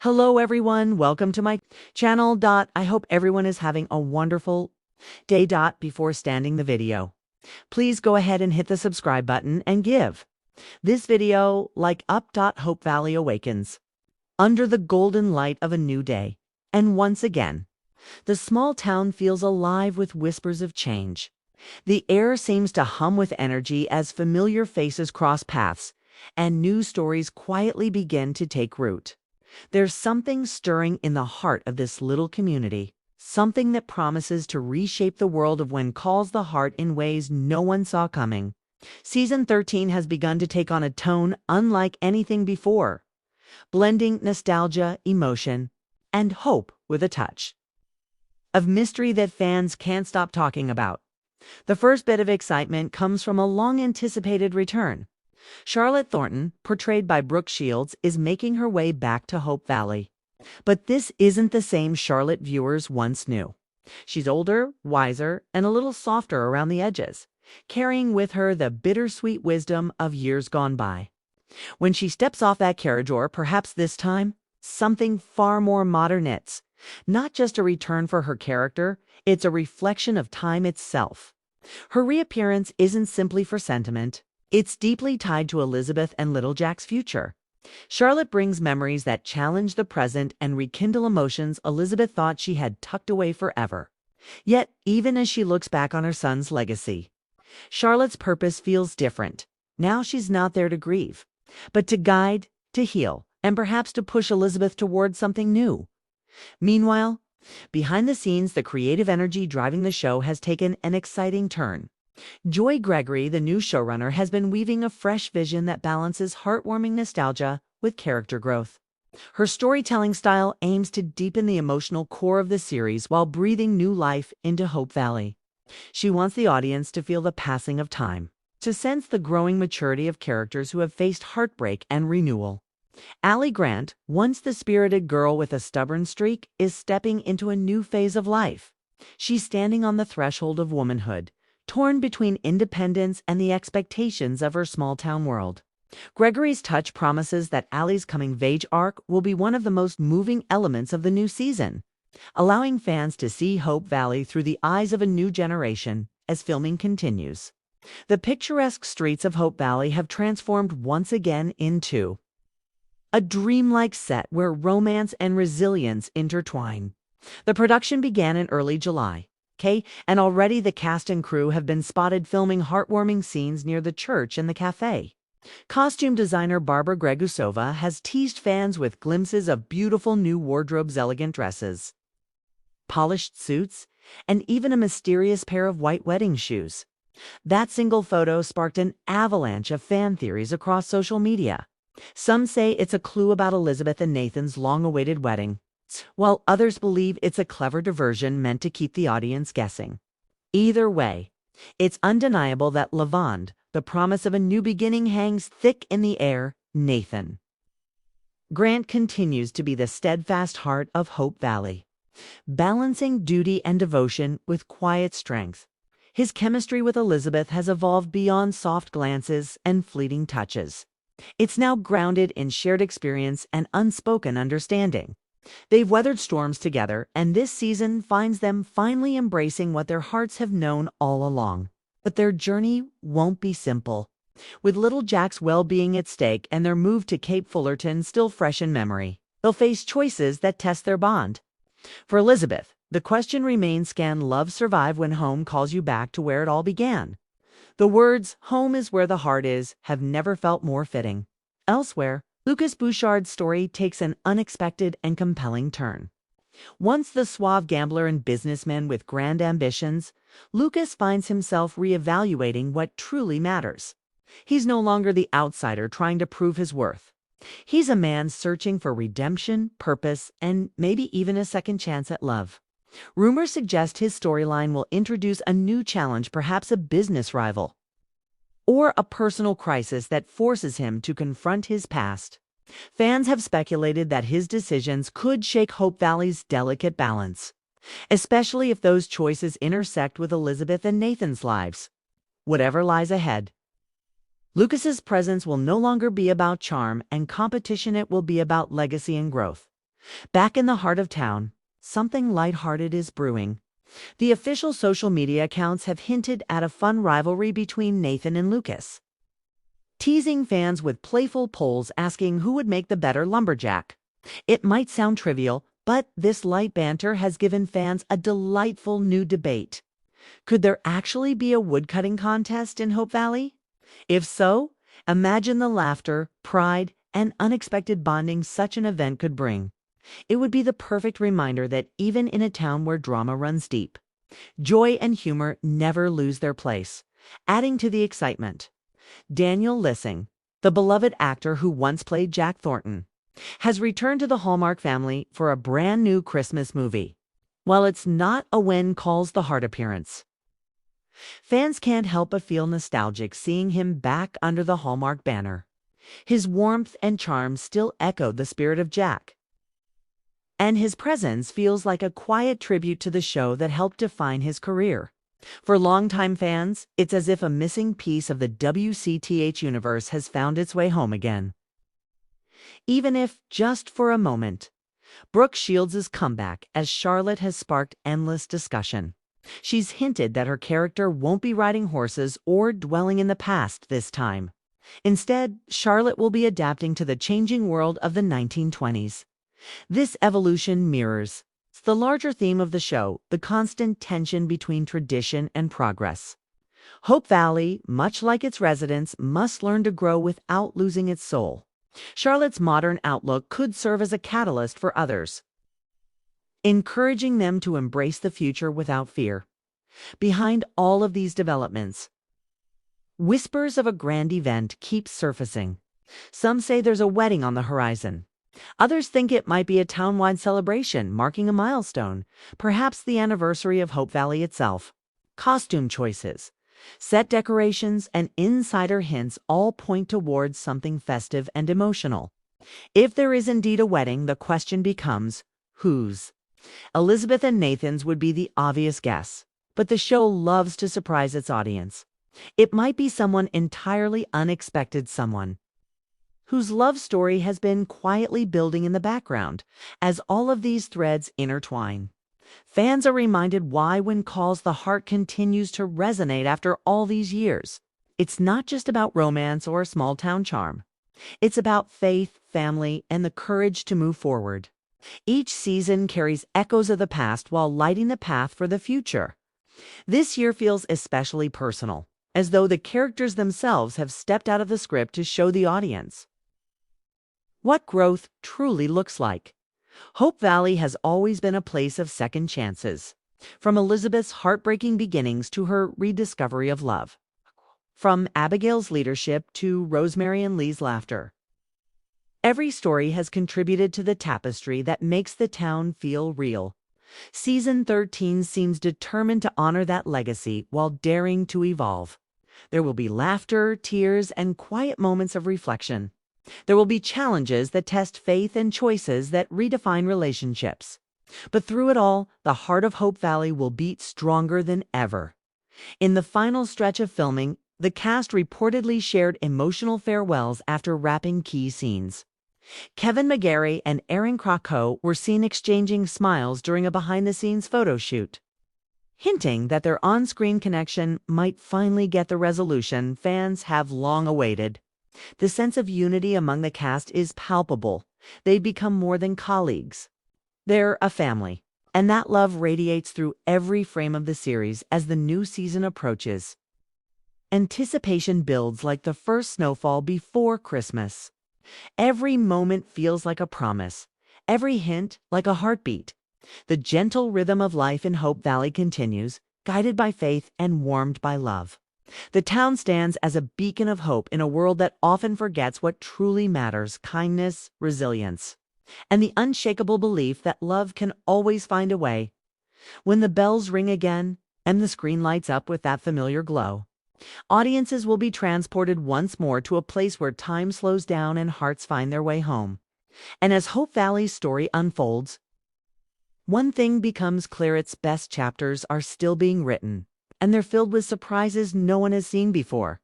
Hello everyone, welcome to my channel. I hope everyone is having a wonderful day. Before starting the video, please go ahead and hit the subscribe button and give this video like up. Hope Valley awakens under the golden light of a new day. And once again, the small town feels alive with whispers of change. The air seems to hum with energy as familiar faces cross paths and new stories quietly begin to take root. There's something stirring in the heart of this little community, something that promises to reshape the world of when calls the heart in ways no one saw coming. Season 13 has begun to take on a tone unlike anything before, blending nostalgia, emotion, and hope with a touch of mystery that fans can't stop talking about. The first bit of excitement comes from a long-anticipated return. Charlotte Thornton, portrayed by Brooke Shields, is making her way back to Hope Valley. But this isn't the same Charlotte viewers once knew. She's older, wiser, and a little softer around the edges, carrying with her the bittersweet wisdom of years gone by. When she steps off that carriage, or perhaps this time, something far more modern, it's not just a return for her character, it's a reflection of time itself. Her reappearance isn't simply for sentiment. It's deeply tied to Elizabeth and little Jack's future. Charlotte brings memories that challenge the present and rekindle emotions Elizabeth thought she had tucked away forever. Yet, even as she looks back on her son's legacy, Charlotte's purpose feels different. Now she's not there to grieve, but to guide, to heal, and perhaps to push Elizabeth toward something new. Meanwhile, behind the scenes, the creative energy driving the show has taken an exciting turn. Joy Gregory, the new showrunner, has been weaving a fresh vision that balances heartwarming nostalgia with character growth. Her storytelling style aims to deepen the emotional core of the series while breathing new life into Hope Valley. She wants the audience to feel the passing of time, to sense the growing maturity of characters who have faced heartbreak and renewal. Allie Grant, once the spirited girl with a stubborn streak, is stepping into a new phase of life. She's standing on the threshold of womanhood, torn between independence and the expectations of her small-town world. Gregory's touch promises that Allie's coming-of-age arc will be one of the most moving elements of the new season, allowing fans to see Hope Valley through the eyes of a new generation as filming continues. The picturesque streets of Hope Valley have transformed once again into a dreamlike set where romance and resilience intertwine. The production began in early July. And already the cast and crew have been spotted filming heartwarming scenes near the church and the cafe. Costume designer Barbara Gregusova has teased fans with glimpses of beautiful new wardrobes, elegant dresses, polished suits, and even a mysterious pair of white wedding shoes. That single photo sparked an avalanche of fan theories across social media. Some say it's a clue about Elizabeth and Nathan's long-awaited wedding, while others believe it's a clever diversion meant to keep the audience guessing. Either way, it's undeniable that Lavande, the promise of a new beginning, hangs thick in the air. Nathan Grant continues to be the steadfast heart of Hope Valley, balancing duty and devotion with quiet strength. His chemistry with Elizabeth has evolved beyond soft glances and fleeting touches. It's now grounded in shared experience and unspoken understanding. They've weathered storms together, and this season finds them finally embracing what their hearts have known all along. But their journey won't be simple. With little Jack's well-being at stake and their move to Cape Fullerton still fresh in memory, they'll face choices that test their bond. For Elizabeth, the question remains, can love survive when home calls you back to where it all began? The words, "home is where the heart is," have never felt more fitting. Elsewhere, Lucas Bouchard's story takes an unexpected and compelling turn. Once the suave gambler and businessman with grand ambitions, Lucas finds himself reevaluating what truly matters. He's no longer the outsider trying to prove his worth. He's a man searching for redemption, purpose, and maybe even a second chance at love. Rumors suggest his storyline will introduce a new challenge, perhaps a business rival, or a personal crisis that forces him to confront his past. Fans have speculated that his decisions could shake Hope Valley's delicate balance, especially if those choices intersect with Elizabeth and Nathan's lives. Whatever lies ahead, Lucas's presence will no longer be about charm and competition. It will be about legacy and growth. Back in the heart of town, something lighthearted is brewing. The official social media accounts have hinted at a fun rivalry between Nathan and Lucas, teasing fans with playful polls asking who would make the better lumberjack. It might sound trivial, but this light banter has given fans a delightful new debate. Could there actually be a woodcutting contest in Hope Valley? If so, imagine the laughter, pride, and unexpected bonding such an event could bring. It would be the perfect reminder that even in a town where drama runs deep, joy and humor never lose their place, adding to the excitement. Daniel Lissing, the beloved actor who once played Jack Thornton, has returned to the Hallmark family for a brand new Christmas movie. While it's not a When Calls the Heart appearance, fans can't help but feel nostalgic seeing him back under the Hallmark banner. His warmth and charm still echo the spirit of Jack, and his presence feels like a quiet tribute to the show that helped define his career. For longtime fans, it's as if a missing piece of the WCTH universe has found its way home again. Even if just for a moment, Brooke Shields' comeback as Charlotte has sparked endless discussion. She's hinted that her character won't be riding horses or dwelling in the past this time. Instead, Charlotte will be adapting to the changing world of the 1920s. This evolution mirrors the larger theme of the show, the constant tension between tradition and progress. Hope Valley, much like its residents, must learn to grow without losing its soul. Charlotte's modern outlook could serve as a catalyst for others, encouraging them to embrace the future without fear. Behind all of these developments, whispers of a grand event keep surfacing. Some say there's a wedding on the horizon. Others think it might be a town-wide celebration marking a milestone, perhaps the anniversary of Hope Valley itself. Costume choices, set decorations, and insider hints all point towards something festive and emotional. If there is indeed a wedding, the question becomes, whose? Elizabeth and Nathan's would be the obvious guess, but the show loves to surprise its audience. It might be someone entirely unexpected, someone whose love story has been quietly building in the background as all of these threads intertwine. Fans are reminded why When Calls the Heart continues to resonate after all these years. It's not just about romance or small-town charm. It's about faith, family, and the courage to move forward. Each season carries echoes of the past while lighting the path for the future. This year feels especially personal, as though the characters themselves have stepped out of the script to show the audience what growth truly looks like. Hope Valley has always been a place of second chances, from Elizabeth's heartbreaking beginnings to her rediscovery of love, from Abigail's leadership to Rosemary and Lee's laughter. Every story has contributed to the tapestry that makes the town feel real. Season 13 seems determined to honor that legacy while daring to evolve. There will be laughter, tears, and quiet moments of reflection. There will be challenges that test faith and choices that redefine relationships. But through it all, the heart of Hope Valley will beat stronger than ever. In the final stretch of filming, the cast reportedly shared emotional farewells after wrapping key scenes. Kevin McGarry and Erin Krakow were seen exchanging smiles during a behind-the-scenes photo shoot, hinting that their on-screen connection might finally get the resolution fans have long awaited. The sense of unity among the cast is palpable. They've become more than colleagues. They're a family, and that love radiates through every frame of the series as the new season approaches. Anticipation builds like the first snowfall before Christmas. Every moment feels like a promise, every hint like a heartbeat. The gentle rhythm of life in Hope Valley continues, guided by faith and warmed by love. The town stands as a beacon of hope in a world that often forgets what truly matters: kindness, resilience, and the unshakable belief that love can always find a way. When the bells ring again and the screen lights up with that familiar glow, audiences will be transported once more to a place where time slows down and hearts find their way home. And as Hope Valley's story unfolds, one thing becomes clear: its best chapters are still being written, and they're filled with surprises no one has seen before.